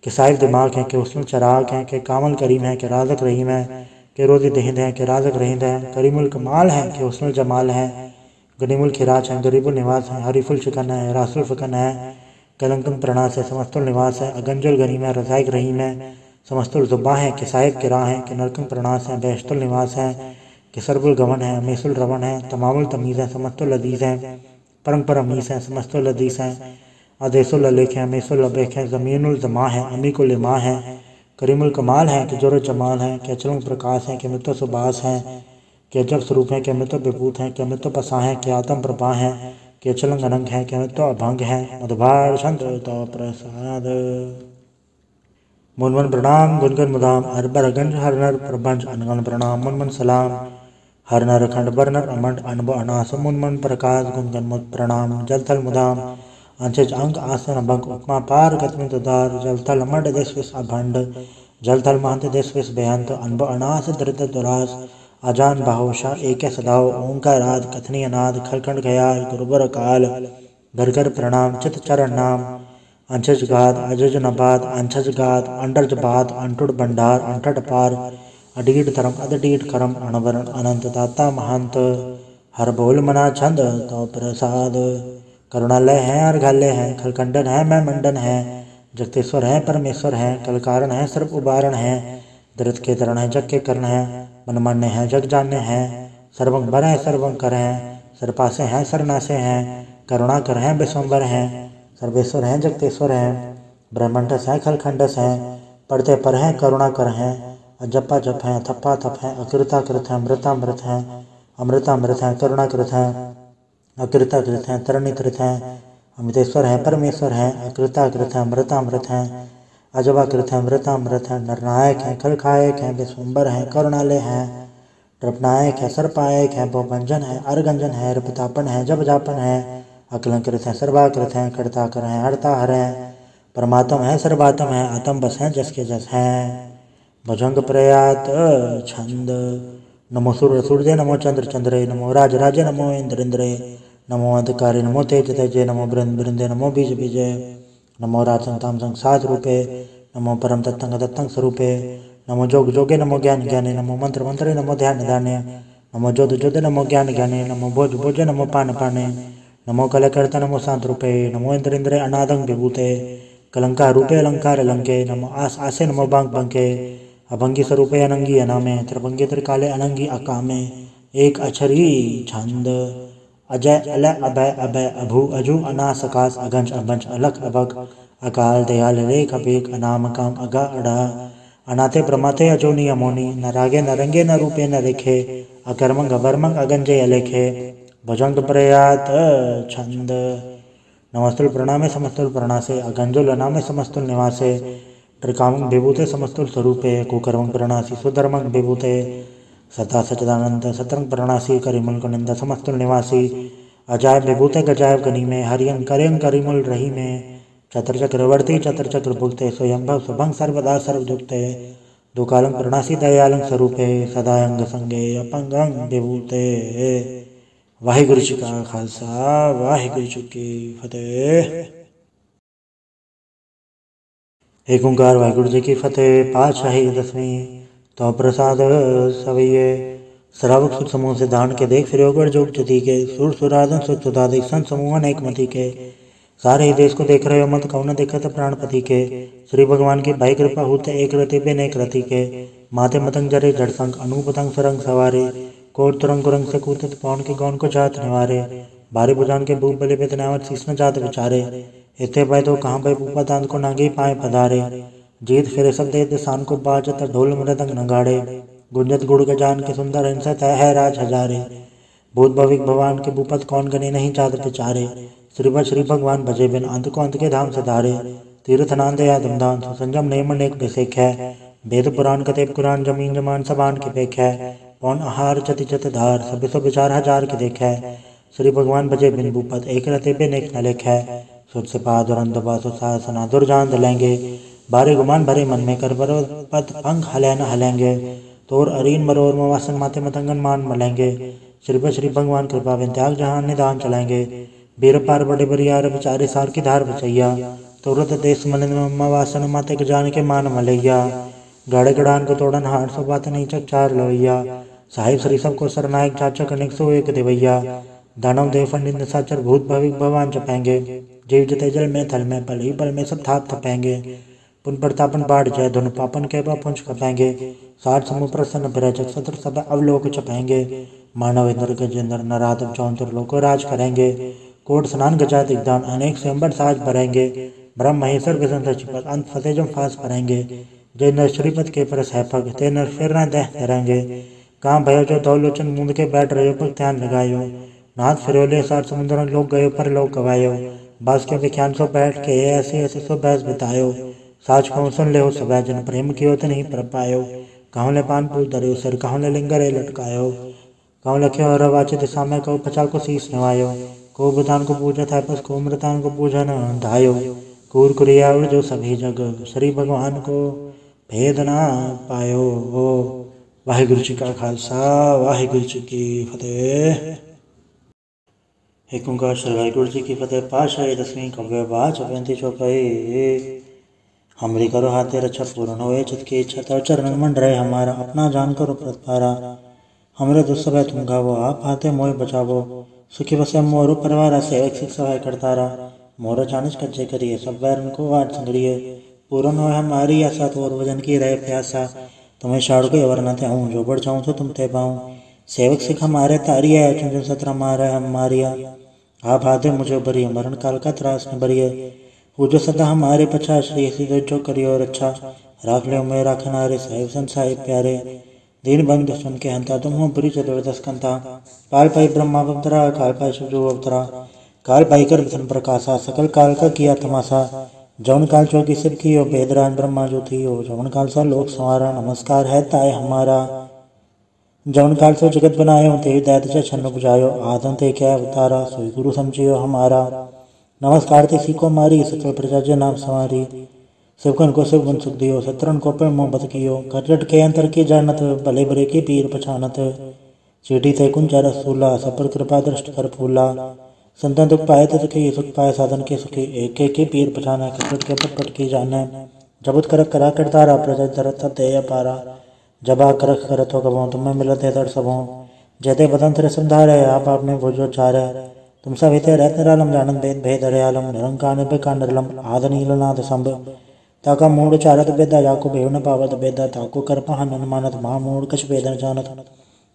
[SPEAKER 1] के साहिब दिमाग हैं के उसमें चराग हैं के कामल करीम है के राजक रहीम है के रोज़ी दहिंद है के राजक रहिंद है करीमुल कमाल है के उसमें जमाल है गनीमुल खिराज है गरीबुल निवास है हरीफुल शिकन है रासुल फिकन है कलंकम प्रणास है समस्तुल निवास है अगंजुल गनीम है रजाइक रहीम है समस्तुल जुब्बा है कि साहिब किरा है कि नरकम प्रणास है बेशतुल निवास है कि सरबुल गवन है मेसुल रवन है तमामुल तमीज़ है समस्तुल अदीज़ है परम परमीस है समस्तुल अदीस है अदेसुल अलेख है मेसुल अबेख है ज़मीनुल जमा है अमीकुल इमा है करीमुल कमाल है कि जोर जमाल है कि अचलंग प्रकाश है कि अमृत सुबास है कि अजब स्वरूप है कि अमृत विभूत है कि अमृत पसा है कि आत्म प्रभा है कि अचलंग अनंग है कि अमृत अभंग है मधुभार छंद तो प्रसाद मुनमन प्रणाम गुनगन मुदाम अरबर अगंज हर नर प्रबंज अनगन प्रणाम मुनमन सलाम हर नर खंड बर नर अमंड अनब अनास मुनमन प्रकाश गुनगन मुद प्रणाम जल थल मुदाम अंशज अंग आसन भंग उपमा पार गतमित उदार जल थल मड देश विष अभंड जल थल महंत देश विष बेहंत अनब अनास दृत दुरास अजान बाहोशा एक सदाओ ओंकार आद कथनी अनाद खलखंड गयाल गुरुबर काल घर घर प्रणाम चित चरण नाम अंशज गाद अजज नबाद अंशज गाद अंडरज बाद अंटुड भंडार अंठट पार अडीड धर्म अदडीड करम अणवरण अनंत दाता महंत हर बोल मना छंद तो प्रसाद करुणालय है अर्घालय है खलखंडन है मैं मंडन है जगतेश्वर है परमेश्वर है कलकारण है सर्व उबारण है दृत के तरण है जग के करण है मनमान्य है जग जानने है सर्वंग बर है सर्वंग कर है सरपासे हैं सरनासे हैं करुणा कर है विश्वम्बर है सर्वेश्वर हैं जगतेश्वर हैं ब्रह्मंडस है खलखंडस है पढ़ते पर हैं करुणा कर हैं अजपा जप हैं थप्पा थप हैं अकृता कृत हैं अमृतामृत हैं अमृतामृत हैं करुणा कृत हैं अकृता कृत हैं तरणी कृत हैं अमृतेश्वर हैं परमेश्वर हैं अकृता कृत हैं अमृतामृत हैं अजबा कृत हैं अमृतामृत हैं नरनायक हैं खलखायक हैं विश्वम्बर हैं करुणालय हैं ट्रपनायक है सर्पायक है बहुभंजन है अर्गंजन है रिपतापन है जब जापन है अकलंकृत है सर्वाकृत है कर्ता कर है हरता हर है परमात्म है सर्वात्म है आत्म बस है जस के जस है भुजंग प्रयात छंद नमो सूर्य नमो चंद्र चंद्रे नमो राज राजे नमो इंद्र इंद्रे नमो अंधकारे नमो तेज तेजे नमो बृंद बृंदे नमो बीज बीजे नमो राज संताम संसाद रूपे नमो परम तत्तंग तत्तंग स्वरूपे नमो जोग जोगे नमो ज्ञान ज्ञाने नमो मंत्र मंत्रे नमो ध्यान ध्याने नमो जोध जोधे नमो ज्ञान ज्ञाने नमो भोज भोजे नमो पान पाने नमो कलकर्ता नमो शांत रूपे नमो इंद्र इंद्रे अनादंग विभूते कलंकार रूपे अलंकार अलंके नमो आस आसे नमो बांग बंके अभंगी स्वरूपे अनंगी अनामे त्रिभंगी त्रिकाले अनंगी अकामे एक अक्षरी छंद अजय अलय अभय अभय अभु अजु अनास आकाश अगंज अभंज अलख अभग अकाल दयाल रेख अभेक अनाम काम अगा अड़ा अनाथे प्रमाथे अजोनी अमोनी न रागे न रंगे न रूपे न रेखे अकर्मंग अवर्मंग अगंजे अलेखे भुजंग प्रयात छंद नमस्तुल प्रणामे समस्तुल प्रणासे अगंजुल अनामे समस्तुल निवासे त्रिकामंग विभूते समस्तुल स्वरूपे कुकर्मंग प्रणासी सुधर्मंग विभूते सदा सचिदानंद सतरंग प्रणासी करिमुल कुनिंद समस्तुल निवासी अजायब विभूते गजायब गनी में हरियंग करियंग करिमुल रही में चतर चक्रवर्ती चतर चक्र भुगते स्वयंभव सुभंग सर्वदा सर्वजुक्ते दुकालंग प्रणासी दयालंग स्वरूपे सदायंग संगे अपंगंग विभूते वाहिगुरु जी का खालसा वाहिगुरु जी की फतेह। एक ओंकार वाहिगुरु जी की फतेह। पातशाही 10वीं तो प्रसाद सवैये श्रावक सुख समूह से दान के देख फिर जोग जति के सुर सुराधन सुदादिक संत समूह अनेक मति के सारे ही देश को देख रहे हो मत कौन देखत प्राणपति के श्री भगवान की भाई कृपा होते एक रति बेन एक रति के माथे मतंग जरे जड़संग अनूपतंग सरंग सवारे कोट तुरंग कुरंग से कूतित पौन के गौन को जात निवारे भारी बुझान के भूप बले बेतनावत शीश न जात विचारे इतने पाए तो कहाँ पे भूपा दांत को नांगे पाए पधारे जीत फिरे सब दे शान को बाजत ढोल मृदंग नगाड़े गुंजत गुड़ गजान के सुंदर हिंसत है राज हजारे भूत भविक भगवान के भूपत कौन गने नहीं जात विचारे श्री भगवान भजे बिन अंत को अंत के धाम से धारे तीर्थ नांद या धमदान संजम नेम नेक बेसेख है वेद पुराण कतेब कुरान जमीन जमान सबान के पेख है पौन आहार चति चत धार सब सो विचार हजार के देख है श्री भगवान भजे बिन भूपत एक रते बिन एक न लेख है सुत से पा दुरंत बासु सासना दुर्जान दलेंगे बारे गुमान भरे मन में कर पद पंख हले न हलेंगे तोर अरीन मरोर मवासन माते मतंगन मान मलेंगे श्री भगवान कृपा बिन त्याग जहान निदान चलेंगे बीर पार बड़े बरियार बिचारे सार की धार बचैया तुरत देश मलिन मवासन माते के जान के मान मलैया गाड़े गड़ान को तोड़न हार सो बात नहीं चचार लोहिया साहिब श्री सब को सरनायक चाचक अनेक सो एक देवैया दानव देव पंडित निशाचर भूत भविक भगवान चपेंगे जीव जते जल में थल में पल ही पल में सब थाप थपेंगे पुन प्रतापन बाढ़ जय धुन पापन के पुंज खपेंगे साठ समूह प्रसन्न विरचक सत्र सब अवलोक चपेंगे मानव इंद्र गजेंद्र नराधव चौंतर लोको राज करेंगे कोट स्नान गजा दिग्दान अनेक स्वयंवर साज भरेंगे ब्रह्म महेश्वर विष्णु सचिपत अंत फतेह जम फास भरेंगे जय नर श्रीपद के परस है पग ते नर फिर न दह धरेंगे कहाँ भयो जो दौलोचन मुंद के बैठ रहे पर ध्यान लगायो नाथ फिरोले सार समुद्र लोग गयो पर लोग गवायो बास के विख्यान सो बैठ के ऐसे ऐसे सो बहस बितायो साच कहूँ सुन ले हो सब जन प्रेम कियो तो नहीं पर पायो कहूँ ले पान पूज दरियो सिर कहूँ ले लिंगरे लटकायो कहूँ लख्यो रवाचे दिशा में कहूँ पचा को शीश नवायो को बुधान को पूजा था पस को मृतान को पूजा न धायो। कूर कुरिया उड़ जो सभी जग श्री भगवान को भेद ना पायो। वाहिगुरु जी का खालसा वाहिगुरु जी की फतेह। एक ओंकार श्री वाहिगुरु जी की फतेह। पातशाही दसवीं कव्य बाच 35 चौपाई। हमरी करो हाथे रक्षा पूर्ण होए चित की इच्छा तो चरण मन रहे हमारा। अपना जान करो प्रतपारा हमरे दुस्सभय तुम गावो। आप हाथे मोह बचावो सुखी बसे मोरु परिवार सेवक सिख सहाय करतारा। मोर चानिस कच्चे करिए सब बैरन को वाट संगड़िए। पूर्ण हो हमारी आशा तो और वजन की रहे प्यासा। तुम्हें शाड़ को अवर न थे हूँ जो बढ़ जाऊँ तो तुम ते पाऊँ। सेवक सिख हमारे तारिया चुन चुन सत्र मारे हम मारिया। आप हाथे मुझे बरिए मरण काल का त्रास न बरिए। वो जो सदा हमारे पछा श्री सीधे जो करियो रक्षा। राख लियो मैं राखनारे साहिब संसाहिब प्यारे। दीन बंधु सुन के हंता तुम हो बुरी चतुर्दश कंता। काल पाई ब्रह्मा अवतरा काल पाई शिवजो अवतरा। काल पाई कर विष्णु प्रकाशा सकल काल का किया तमाशा। जौन काल चौकी सिर की हो भेदराज ब्रह्मा जो थी हो। जौन काल सा लोक संवारा नमस्कार है ताय हमारा। जौन काल सो जगत बनायो ते दैत छन्न बुझायो। आदम ते क्या अवतारा सोई गुरु समझियो हमारा। नमस्कार ते सीको मारी सकल प्रजा जे नाम संवारी। शिवकन को शिव गुण सुख दियो शत्रन को पे मोहब्बत कियो। करजट के अंतर की जानत भले बुरे की पीर पछानत। चीटी ते कुंजा रसूला सब पर कृपा दृष्ट कर फूला। संतन दुख पाए तो सुखी सुख पाए साधन के सुखी। एक के पीर पछाने करजट के पट की जाने। जबुत करक करा करतारा प्रजा धरत ते पारा। जब आ करख करत हो गवों तुम्हें मिलत है दर सबों। जयते बदन तेरे संधारे आप आपने भोजो चारे। तुम सब हिते रहत निरालम जानन भेद भेद हरियालम। निरंकार निर्भय निर्लम आद नीलनाथ संभ। ताका मूड चारत बेदा जाको भेव न पावत बेदा। ताको कर पहन अनुमानत महा मूड कछ भेद न जानत।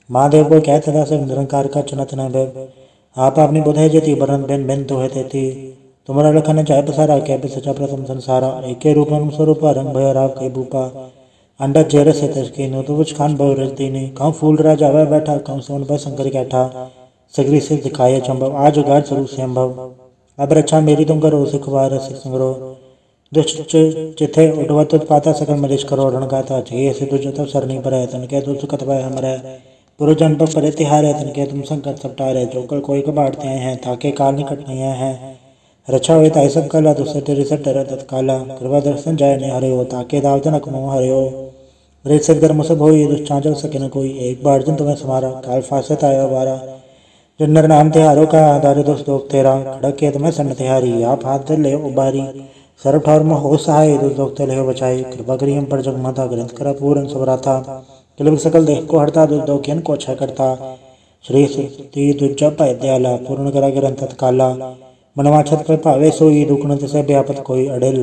[SPEAKER 1] महादेव को कहत सदा सब निरंकार का चुनत न भेद। आप अपनी बुधे जेती बरन बेन बेन तो है तेती। तुमरा लखन चाय पसारा कै पे सचा प्रथम संसारा। एके रूपम स्वरूप रंग भय राव कई भूपा। अंडा चेहरे से तस्की नो तो कुछ खान बहु रजती ने। कहूँ फूल राजा वह बैठा कहूँ सोन पर शंकर कैठा। सगरी से दिखाए चंबव आज उगार स्वरूप से अम्भव। अब रक्षा मेरी तुम करो सिखवार सिख संग्रो। दुष्ट चिथे उठवत पाता सकल मरीज करो रण गाता। चाहिए से तुझ तब सरनी पर तन के तुझ सुखत भय हमरे। पुरजन पर परे तिहारे तन के तुम संकट सपटारे। जोकर कोई कबाड़ते हैं ताके काल निकट नहीं है। रक्षा हुई ताई सब काला दुसर तेरे सब डर तत्काला। कृपा दर्शन जाय ने हरे हो ताके दाव जनक मोह हरे हो। रेत से धर्म सब हो दुष्चांचल सके न कोई। एक बार जन तुम्हें समारा काल फांसे आया बारा। जो नर नाम तिहारो का आधार दोस्त दोग तेरा। खड़क के तुम्हें सन तिहारी आप हाथ ले उबारी। सर्व ठौर में हो सहाय दोस्त दोग ले बचाई। कृपा करी हम पर जग माता ग्रंथ करा पूरन सबराथा। किलबिक सकल देह को हरता दुख दोखियन को क्षय करता। श्री सुती दुर्जा पाय दयाला पूर्ण करा ग्रंथ तत्काला। मनवाछत पे पावे सोई दुखन से व्यापत कोई अड़ेल।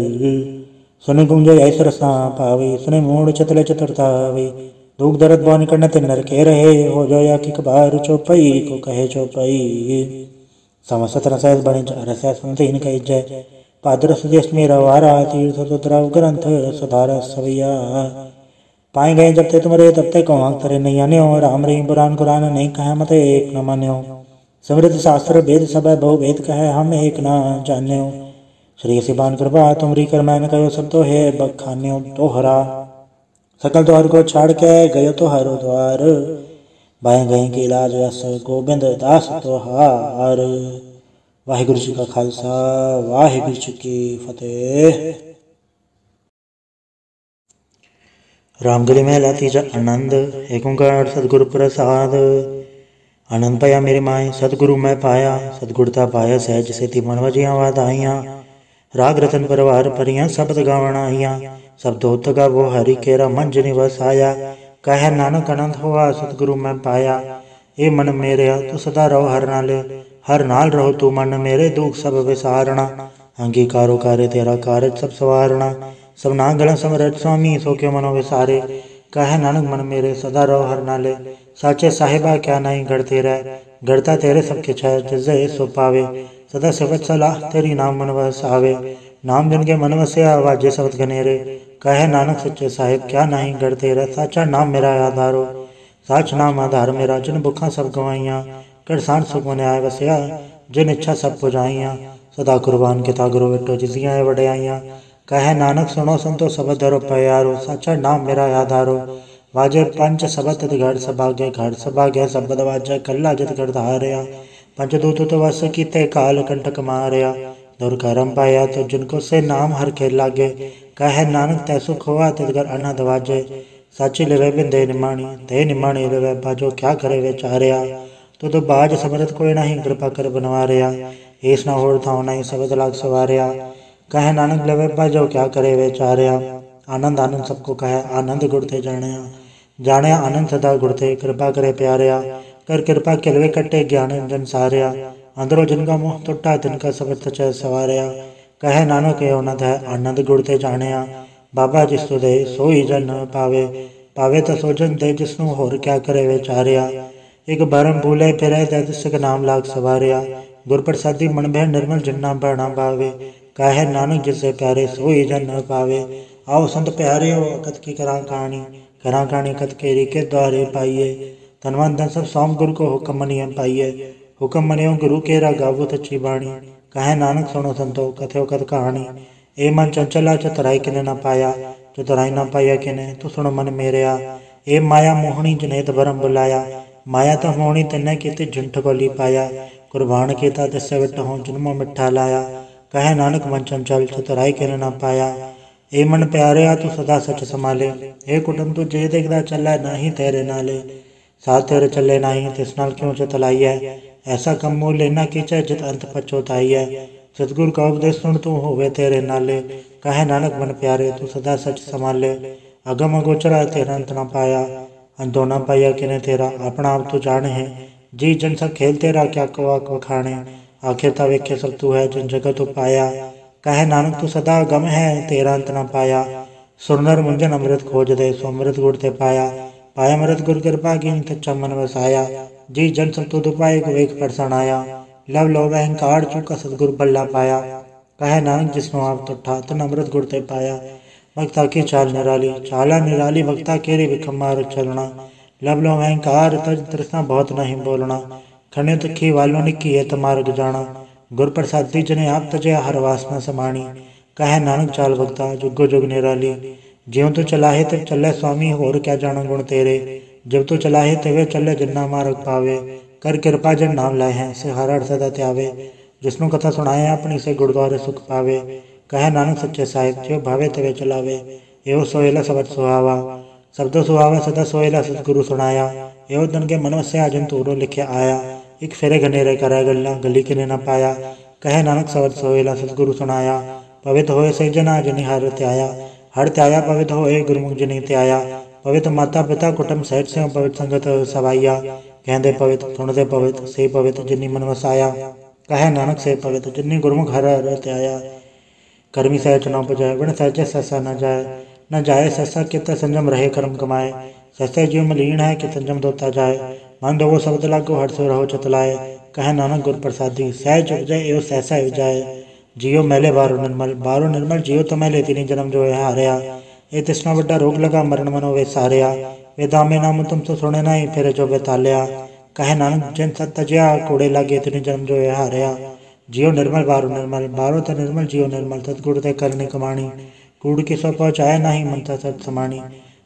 [SPEAKER 1] सुने गुंजय ऐसर सा पावी सुने मूड चतले चतुरता वे। दुख दर्द बानी करने ते नर के रहे हो जो या कि कबार चौपई को कहे चौपई। समस्त रसायस बने रसायस सुनते इन कही जय। पादर सुदेश मेरा वारा तीर्थ सुतराव ग्रंथ सुधार सवैया। पाए गए जब ते तुम्हारे तब ते कौन तरे नहीं आने हो। राम रही बुरान कुरान नहीं कहे मत एक न मान्यो। समृद्ध शास्त्र वेद सब बहु वेद कहे हम एक न जान्यो। श्री सिबान कृपा तुमरी कर मैंने कहो सब तो है बखान्यो तोहरा। सकल द्वार को छाड़ के गयो तो हरो द्वार। बाएं गए के इलाज यस गोविंद दास तोहार। वाहिगुरु जी का खालसा वाहिगुरु जी की फतेह। रामगली महला तीजा आनंद। एक ओंकार सतगुरु प्रसाद। आनंद पाया मेरे माए सतगुरु मैं पाया। सतगुरता पाया सहज सेती मन वजिया वाद आइया। राग रतन परवार परियां शब्द गावण आइया। सब दोत गावो हरि केरा मंज निवस आया। कह नानक आनंद हुआ सतगुरु मैं पाया। ए मन मेरे तू सदा रहो हर नाल रहो तू मन मेरे दुख सब विसारणा। अंगीकारो कार्य तेरा कार्य सब सवारणा। सब नागल समरथ स्वामी सो क्यों मनो विसारे। कह नानक मन मेरे सदा रहो हर नाले। साचे साहिबा क्या नहीं गढ़ते रह। गढ़ता तेरे सबके छह जिसे सो पावे। सदा सिफत सलाह तेरी नाम मन वस आवे। नाम जन के मन वस्या वाजे सबत घनेरे। कहे नानक सच्चे साहिब क्या नहीं गढ़ते रह। साचा नाम मेरा आधारो साच नाम आधार मेरा। जिन बुखा सब गवाइया कर सांठ सुख मन आए वस्या। जिन इच्छा सब पुजाइया सदा कुर्बान के तागुरु विटो जिसिया वड्याइया। कहे नानक सुनो संतो सबद धरो प्यारो। साचा नाम मेरा आधारो वाजे पंच सबत घर सभागे सब बद वाजा कल्ला जित कर धारया। पंचदूत तो वस कीते काल कंटक मारया। दुर्कर्म पाया तो जिनको से नाम हर के लागे। कहे नानक तैसु खोआ तिदगर अनहद वाजे। साची लिवे बिंदे निमाणी ते निमाणी लिवे बाजो क्या करे विचारिया। तो बाज समरत कोई नहीं कृपा कर बनवारिया। ईस न होड़ थाव नहीं सबद लाग सवारिया। कहे नानक लिवे बाजो क्या करे विचारिया। आनंद आनंद सबको कहे आनंद गुड़ते जानिया। जानिया आनंद सदा गुड़ते कृपा करे प्यारिया। कर कृपा किलवे कट्टे ज्ञान जन सारिया। अंदरों जिनका मुँह टुटा तिनका सबद सचै सवारिया। कहे नानक यो नद है आनंद गुड़ते जानिया। बाबा जिसु दे सोई जन पावे। पावे तो सोजन दे जिसनु होर क्या करे विचारिया। एक भरम भूले फिरे दैतिक नाम लाग सवारिया। गुर प्रसादी मन भय निर्मल जिन्ना बना पावे। कहे नानक जिसे प्यारे सोई जन न पावे। आओ संत प्यारे हो कत की करा कहानी कत केरी के द्वारे पाइये। तनवन धन सब सौम गुरु को हुक्म मनियम पाइये। हुक्म मनियो गुरु केरा गावो अच्छी बाणी। कहे नानक सुनो संतो कथो कत कहानी। ए मन चंचला चतुराई किने न पाया। चतुराई न पाया किने तू सुन मन मेरेया। ए माया मोहनी जनेत भरम बुलाया। माया तो मोहनी तिन्ने कीती झुंठ को ली पाया। कुर्बान कीता तिससे विट हों जन्मों मिठा लाया। कहे नानक मन चंचल चतुराई किने न पाया। ए मन प्यारे तू सदा सच संभाले। हे कुटुम तू जे देखदा चलै नाही तेरे नाले। साथ तेरे चले नाही तिस नाल क्यों चतलाई है। ऐसा कम मोह लेना कीचै जित अंत पछोताई है। सतगुर का उपदेश सुन तू होवे तेरे नाले। कहे नानक मन प्यारे तू सदा सच संभाले। अगम अगोचरा तेरा अंत न पाया। अंतो न पाया किने तेरा अपना आप तू जाने है। जी जन सा खेल तेरा क्या कवा खाने। आखिर ता वेखे सब तू है जिन जगत तू पाया। कहे नानक तू सदा गम है तेरा अंत न पाया। सुरनर मुंजन अमृत खोज दे सो अमृत गुड़ ते पाया। पाया अमृत गुर कृपा कीन तच्चा मन वसाया। जी जन सब तू दुपाए को वेख परसण आया। लव लोभ अहंकार चूका सतगुर बल्ला पाया। कहे नानक जिसनो आप तुठा तन अमृत गुड़ ते पाया। भक्ता की चाल निराली चाला निराली भक्ता केरी विखम मार्ग चलना। लब लो अहंकार तज तृष्णा बहुत नहीं बोलना। खने तखी वालों ने किए मार्ग जाना। गुर प्रसादी जने आप तजे हर वासना समाणी। कहे नानक चाल भक्ता जुगो जुग निराली। ज्यों तो चलाहे तब चले स्वामी होर क्या जाना गुण तेरे। जब तो चलाहे तवे चले जिन्ना मार्ग पावे। कर कृपा जन नाम लाए हैं से हर हर सदा त्यावे। जिसनु कथा सुनाए अपनी से गुरुद्वारे सुख पावे। कहे नानक सच्चे साहिब जो भावे तवे चलावे। एवं सोहेला सबद सुहावा शब्दों सुहावा सदा सोहेला सतगुरु सुनाया। एवं तन के मन से आजन तूरो लिखे आया। एक फेरे घनेरे करा गल्ला गली किने न पाया। कहे नानक सबद सोहेला सतगुरु सुनाया। पवित्र होए से जना जनि हर त्याया। हर त्याया पवित्र होए गुरुमुख जनि त्याया। पवित्र माता पिता कुटुंब सहित से पवित्र संगत सवाइया। कहते पवित्र सुनते पवित्र से पवित्र जिन्नी मन वसाया। कहे नानक से पवित्र जिन्नी गुरुमुख हर हर त्याया। कर्मी सहज न उपजाए वण सहज सहसा न जाए सहसा कित संजम रहे कर्म कमाए। सहसा जीव मलीन है कि संजम धोता जाए। मन दो शब्द लागो हर सो रहो चतलाए। कहे नानक गुर प्रसादी सहज उपजाए एवं सहसा उपजाए। जियो मैले बारो निर्मल जियो तो मैले तीनी जन्म जो है हारिया। ए तिसना वड्डा रोग लगा मरण मनो वे सारिया। वे दामे नाम तुम तो सुने नहीं फिर जो बेतालिया। कहे नानक जिन सत तजिया कूड़े लागे तीनी जन्म जो है हारिया। जियो निर्मल बारो तो निर्मल जियो निर्मल सतगुर ते करनी कमाणी। कूड़ की सो पहुँचाए नहीं मनता सत समाणी।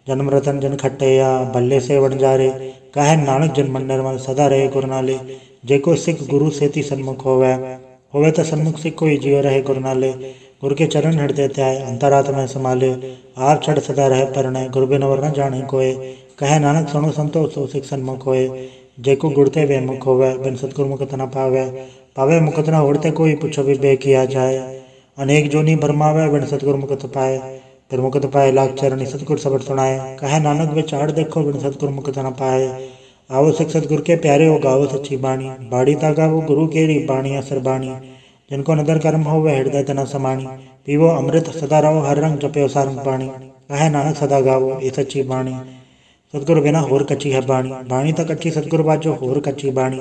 [SPEAKER 1] जन्म रतन जन खट्टैया भल्ले से वण जारे। कहे नानक जन मन निर्मल सदा रहे गुर नाले। जेको सिख गुरु सेती सन्मुख होवे तो सन्मुख सिख कोई जियो रहे गुर नाले। गुर के चरण हृदय त्याय अंतरात्मा संभाले। आप छड़ सदा रहे परणे गुर बिन वर न जाने कोय। कहे नानक सुनो संतो सो सिख सन्मुख होए। जेको गुड़ते वे मुख होवे बिन सतगुर मुकत न पावे। पावे मुकत न उड़ते कोई पुछो भी बे किया जाए। अनेक जोनी भरमावे बिन सतगुर मुकत पाए। फिर मुकत पाए लाख चरणी सतगुर सबट सुनाए। कहे नानक विचार देखो बिन सतगुर मुकत न पाए। आओ सिख सतगुर के प्यारे हो गाओ सच्ची बाणी। बाड़ी तागा वो गुरु केरी बाणी असर बाणी। जिनको नदर कर्म हो वह हृदय तना समाणी। पीवो अमृत सदा रहो हर रंग जपयो सारंग पाणी। कहे नानक सदा गावो ये सच्ची बाणी। सतगुर बिना होर कच्ची है बाणी। बाणी तो कच्ची सतगुर बाजो होर कच्ची बाणी।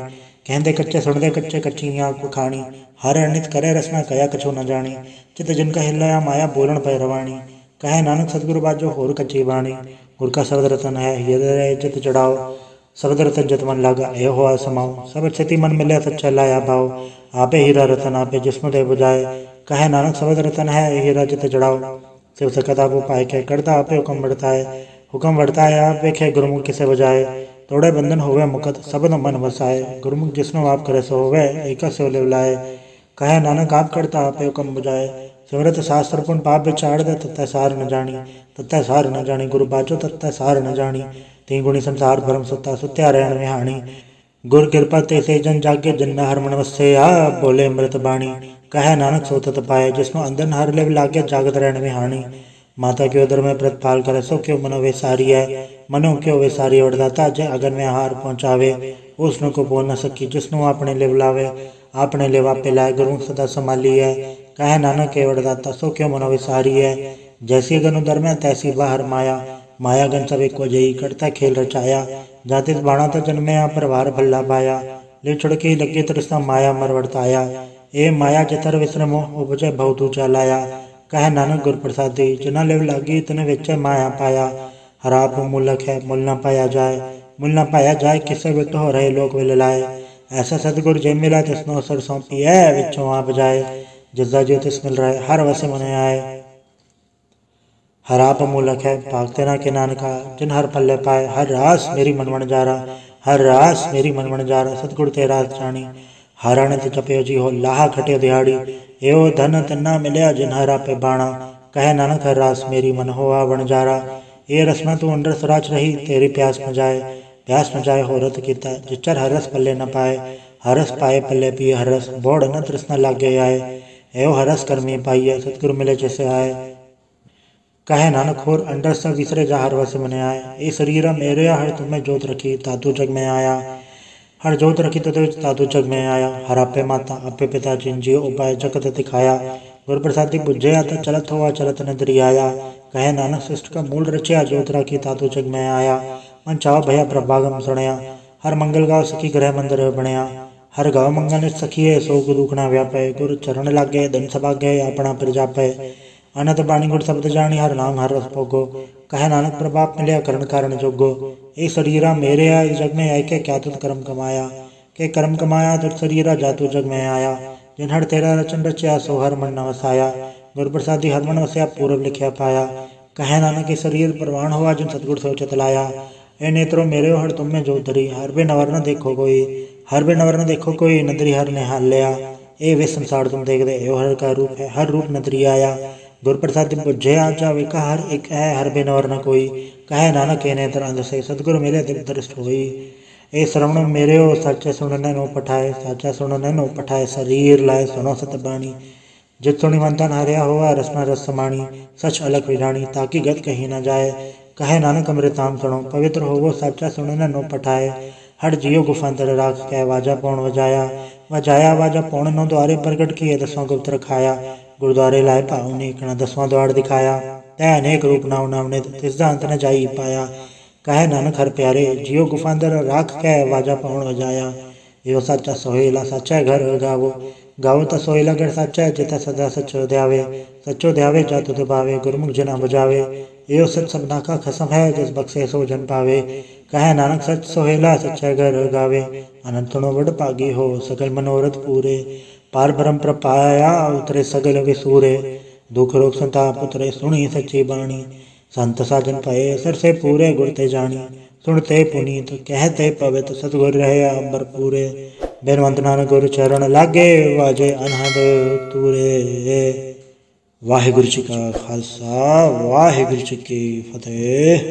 [SPEAKER 1] कहते कच्चे सुनते कच्चे कच्ची आँख खाणी। हर अनित करे रसना कया कछो न जानी। चित जिनका हिलया माया बोलन पै रवाणी। कहे नानक सतगुर बाजो होर कच्ची बाणी। गुर का शब्द रतन है हृदय चित चढ़ाओ। शब्द रतन जत मन लागा ए हो समाओ। सब स्थिति मन मिले सच्चा लाया भाव। आपे हीरा रतन आपे जिस्म दे बुझाए। कहे नानक शब्द रतन है हीरा चित चढ़ाओ। शिव सकत आपो पाए के करता आपे हुक्म बढ़ता है। हुक्म बढ़ता है आप वेखे गुरुमुख किसे बजाए। तोड़े बंधन होवे मुकत सबद मन वसाए। गुरमुख जिसनो आप करे सो होवे एक से लिवलाए। कहे नानक आप करता आपे कम बुझाए। सिमरत शास्त्र पुन पाप विचार दे तत्तै सार न जानी। तत्तै सार न जानी गुरु बाजो तत्तै सार न जानी। तीन गुणी संसार भरम सुता सुत्या रहन विहाणी। गुर कृपा ते से जन जागे जन हर मन वसे आ बोले अमृत बाणी। कहे नानक सो तत पाए जिसनो अंदर हर लिव लागे जागत रहन विहाणी। माता क्यों दर में प्रतिपाल करे सो क्यों मनो वे सारी है। मनो क्यों वे सारी वरदाता जय अगन में हार पहुँचावे। उसनो को बोल न सकी जिसनो अपने लिव लावे। आपने लिवा पे लाए गुरु सदा संभाली है। कहे नानक के वरदाता सो क्यों मनो वे सारी है। जैसी गन उदर में तैसी बाहर माया। माया गन सब एक जयी करता खेल रचाया। जाति बाणा तो जन्मे प्रभार भल्ला पाया। ले छुड़की लगे तृष्णा माया मर वर्ताया। ए माया जतर विश्रम उपजय बहुत ऊंचा लाया। कहे नानक गुर प्रसादी जिना लिव लागी तने विच माया पाया। हराप मूलक है मूल न पाया जाए। मूल न पाया जाए किसे विट हो रहे लोग विल लाए। ऐसा सतगुर जे मिला तिसनो सर सौंपी है विचों आप जाए। जिसदा जो तिस मिल रहा है हर वसे मने आए। हराप मूलक है भागते ना के नानका जिन हर पल्ले पाए। हर रास मेरी मनमन जारा हर रास मेरी मनमन जारा सतगुर तेरा जानी। हारण ते जपयो जी हो लाहा खटे दिहाड़ी। एवं धन तन्ना मिलया जिन हरा पे बाणा। कहे नानक हर रास मेरी मन होआ बन जारा। ये रसना तू अंडर सराच रही तेरी प्यास न जाए। प्यास न जाए हो रत कीता जिचर हरस पल्ले न पाए। हरस पाए पल्ले पिए हरस बोड़ न तृष्णा लागे आए। एवं हरस कर्मी पाइए सतगुरु मिले जैसे आए। कहे नानक होर अंडर सब विसरे जा हर वस मने आए। ए शरीर मेरे हर तुम्हें जोत रखी तातु जग में आया। हर जोत रखी ततो तातु जग में आया। हर आपे माता आपे पिता जिनजियो उपाय जगत दिखाया। गुर प्रसादी बुझे आता चलत हुआ चलत नदरी आया। कहे नानक सृष्टि का मूल रचिया जोत रखी तातु जग में आया। मन चाव भया प्रभागम सुनया। हर मंगल गाँव सखी ग्रह मंदिर बनया। हर गाँव मंगल सखिए सोग दुखना व्यापे। गुरु चरण लागे धन सभागे अपना प्रजापे। अनंत बाणी गुर शब्द जानी हर नाम हर रस भोगो। कहे नानक प्रभाप मिले करण कारण जोगो। ए शरीरा मेरे आ जग में आय के क्या तुत कर्म कमाया। के कर्म कमाया तुत शरीरा जातु जग में आया। जिन हर तेरा रचन रचिया सो हर मन न वसाया। गुर प्रसादी हर मन वसया पूर्व लिखया पाया। कहे नानक के शरीर प्रवाण हुआ जिन सतगुर सोच चतलाया। ए नेत्रो मेरे हर तुम में जो धरी हर बे नवर न देखो कोई। हर बे नवर न देखो कोई नदरी हर ने हाल लिया। ए वे संसार तुम देख दे एवं हर का रूप है हर रूप नदरी आया। गुर प्रसाद बुझे आजा विका हर एक है हर बे नवर न कोई। कहे नानक के नेत्र अंध से सतगुरु मिले दिल दृष्ट होई। ए श्रवण मेरे हो सच्चे सुनने नो पठाए साचा सुनने नो पठाए। शरीर लाए सुनो सत बाणी जित सुनी मंथन हरिया हुआ रसना रस समाणी। सच अलग विजाणी ताकि गत कहीं न जाए। कहे नानक अमृताम सुनो पवित्र होवो साचा सुनने नो पठाए। हर जियो गुफांतर राख कह वाजा पौण वजाया। वजाया वाजा पौण नो द्वारे प्रगट किए दसवां गुप्त रखाया। गुरुद्वारे लाए भाव ने कणा दसवां द्वार दिखाया। तै अनेक रूप नाव नावने तिसदा अंत न जाई पाया। कहे नानक हर प्यारे जियो गुफांतर राख कह वाजा पौण वजाया। यो साचा सोहेला साचा घर गावो। गावो तो सोहेला घर साचा जिता सदा सचो ध्यावे। सचो ध्यावे जातु दबावे गुरमुख जना बुझावे। यो सच सबना का खसम है जिस बख्शे सो जन पावे। कहे नानक सच सोहेला सच्चा घर गावे। अनंतनो वड पागी हो सकल मनोरथ पूरे। पार ब्रह्म प्रपाया उतरे सगल विसूरे। दुख रोग संताप उतरे सुनी सच्ची बाणी। संत साजन पाए सर से पूरे गुर ते जानी। सुनते पुनीत कहते पवित्र सतगुर रहे अंबर पूरे। बेनवंत नानक गुरु चरण लागे वाजे अनहद तूरे। वाहिगुरु जी का खालसा वाहिगुरु जी की फतेह।